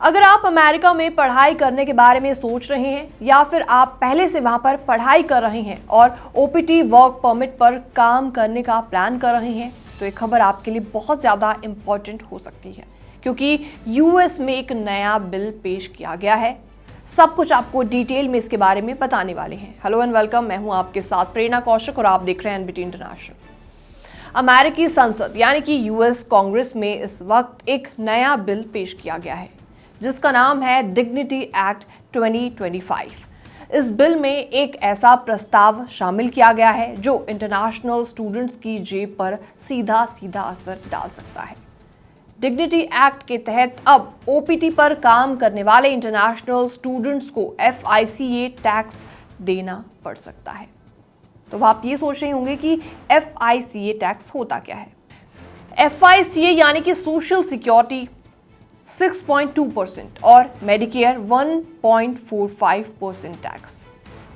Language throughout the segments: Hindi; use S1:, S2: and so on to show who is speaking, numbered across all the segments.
S1: अगर आप अमेरिका में पढ़ाई करने के बारे में सोच रहे हैं या फिर आप पहले से वहां पर पढ़ाई कर रहे हैं और ओपीटी वर्क परमिट पर काम करने का प्लान कर रहे हैं, तो ये खबर आपके लिए बहुत ज़्यादा इम्पॉर्टेंट हो सकती है, क्योंकि यूएस में एक नया बिल पेश किया गया है। सब कुछ आपको डिटेल में इसके बारे में बताने वाले हैं। हेलो एंड वेलकम, मैं हूं आपके साथ प्रेरणा कौशिक और आप देख रहे हैं एनबीटी इंटरनेशनल। अमेरिकी संसद यानी कि यूएस कांग्रेस में इस वक्त एक नया बिल पेश किया गया है जिसका नाम है डिग्निटी एक्ट 2025। इस बिल में एक ऐसा प्रस्ताव शामिल किया गया है जो इंटरनेशनल स्टूडेंट्स की जेब पर सीधा असर डाल सकता है। डिग्निटी एक्ट के तहत अब ओपीटी पर काम करने वाले इंटरनेशनल स्टूडेंट्स को FICA टैक्स देना पड़ सकता है। तो आप ये सोच रहे होंगे कि FICA टैक्स होता क्या है। FICA यानी कि सोशल सिक्योरिटी 6.2% और मेडिकेयर 1.45% टैक्स,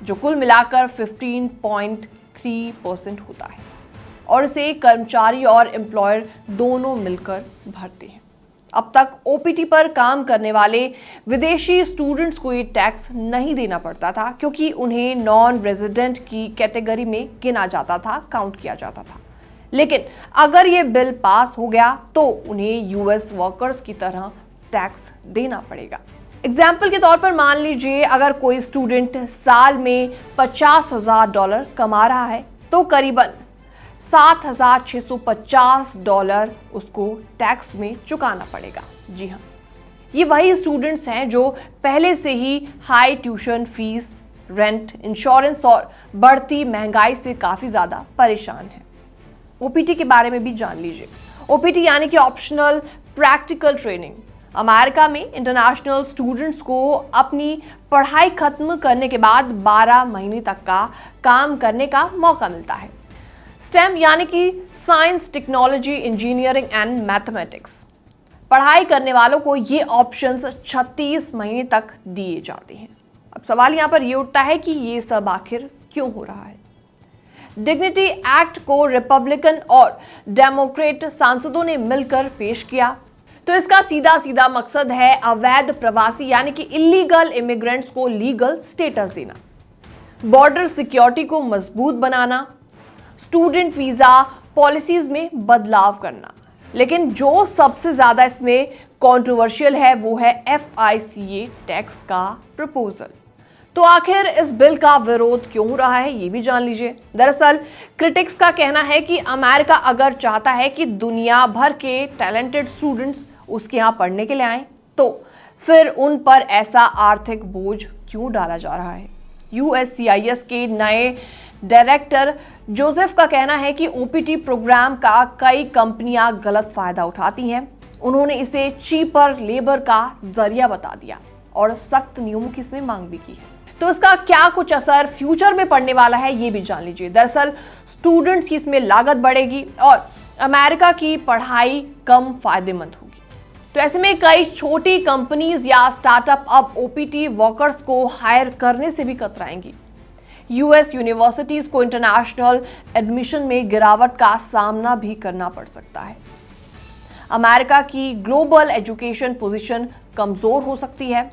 S1: जो कुल मिलाकर 15.3% होता है और इसे कर्मचारी और एम्प्लॉयर दोनों मिलकर भरते हैं। अब तक ओपीटी पर काम करने वाले विदेशी स्टूडेंट्स को ये टैक्स नहीं देना पड़ता था, क्योंकि उन्हें नॉन रेजिडेंट की कैटेगरी में गिना जाता था, काउंट किया जाता था। लेकिन अगर ये बिल पास हो गया तो उन्हें यूएस वर्कर्स की तरह टैक्स देना पड़ेगा। एग्जाम्पल के तौर पर मान लीजिए, अगर कोई स्टूडेंट साल में $50,000 कमा रहा है तो करीबन $7,650 उसको टैक्स में चुकाना पड़ेगा। जी हाँ, ये वही स्टूडेंट्स हैं जो पहले से ही high tuition fees, rent, insurance और बढ़ती महंगाई से काफी ज्यादा परेशान हैं। ओपीटी के बारे में भी जान लीजिए। ओपीटी यानी कि ऑप्शनल प्रैक्टिकल ट्रेनिंग। अमेरिका में इंटरनेशनल स्टूडेंट्स को अपनी पढ़ाई खत्म करने के बाद 12 महीने तक का काम करने का मौका मिलता है। स्टेम यानी कि science, technology, engineering and mathematics पढ़ाई करने वालों को ये ऑप्शंस 36 महीने तक दिए जाते हैं। अब सवाल यहाँ पर ये उठता है कि ये सब आखिर क्यों हो रहा है। डिग्निटी एक्ट को रिपब्लिकन और डेमोक्रेट सांसदों ने मिलकर पेश किया। तो इसका सीधा मकसद है अवैध प्रवासी यानी कि इलीगल इमिग्रेंट्स को लीगल स्टेटस देना, बॉर्डर सिक्योरिटी को मजबूत बनाना, स्टूडेंट वीजा पॉलिसीज में बदलाव करना। लेकिन जो सबसे ज्यादा इसमें कंट्रोवर्शियल है वो है FICA टैक्स का प्रपोजल। तो आखिर इस बिल का विरोध क्यों हो रहा है, ये भी जान लीजिए। दरअसल क्रिटिक्स का कहना है कि अमेरिका अगर चाहता है कि दुनिया भर के टैलेंटेड स्टूडेंट्स उसके यहाँ पढ़ने के लिए आए, तो फिर उन पर ऐसा आर्थिक बोझ क्यों डाला जा रहा है। USCIS के नए डायरेक्टर जोसेफ का कहना है कि ओपीटी प्रोग्राम का कई कंपनियां गलत फायदा उठाती हैं। उन्होंने इसे चीपर लेबर का जरिया बता दिया और सख्त नियमों की इसमें मांग भी की है। तो इसका क्या कुछ असर फ्यूचर में पड़ने वाला है, ये भी जान लीजिए। दरअसल स्टूडेंट्स की इसमें लागत बढ़ेगी और अमेरिका की पढ़ाई कम फायदेमंद होगी। तो ऐसे में कई छोटी कंपनीज या स्टार्टअप अब ओपीटी वर्कर्स को हायर करने से भी कतराएंगी। यूएस यूनिवर्सिटीज को इंटरनेशनल एडमिशन में गिरावट का सामना भी करना पड़ सकता है। अमेरिका की ग्लोबल एजुकेशन पोजीशन कमजोर हो सकती है।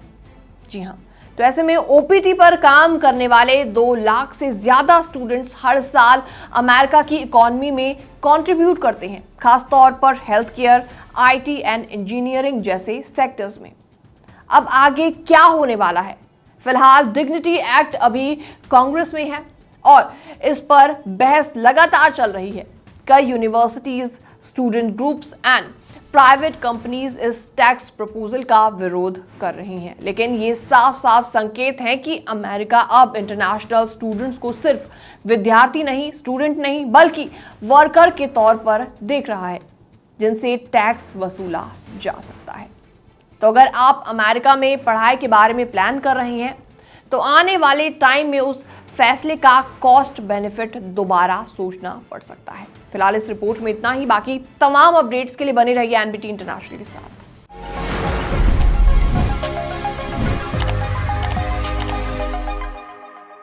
S1: जी हाँ, तो ऐसे में ओपीटी पर काम करने वाले 2 लाख से ज्यादा स्टूडेंट्स हर साल अमेरिका की इकोनॉमी में कंट्रीब्यूट करते हैं, खासतौर पर health care, IT and engineering जैसे सेक्टर्स में। अब आगे क्या होने वाला है? फिलहाल डिग्निटी एक्ट अभी कांग्रेस में है और इस पर बहस लगातार चल रही है। कई universities, student groups and private companies इस टैक्स प्रपोजल का विरोध कर रही हैं। लेकिन ये साफ संकेत हैं कि अमेरिका अब इंटरनेशनल स्टूडेंट्स को सिर्फ विद्यार्थी नहीं, स्टूडेंट नहीं, बल्कि वर्कर के तौर पर देख रहा है, जिनसे टैक्स वसूला जा सकता है। तो अगर आप अमेरिका में पढ़ाई के बारे में प्लान कर रहे हैं तो आने वाले टाइम में उस फैसले का कॉस्ट बेनिफिट दोबारा सोचना पड़ सकता है। फिलहाल इस रिपोर्ट में इतना ही। बाकी तमाम अपडेट्स के लिए बने रहिए एनबीटी इंटरनेशनल के साथ।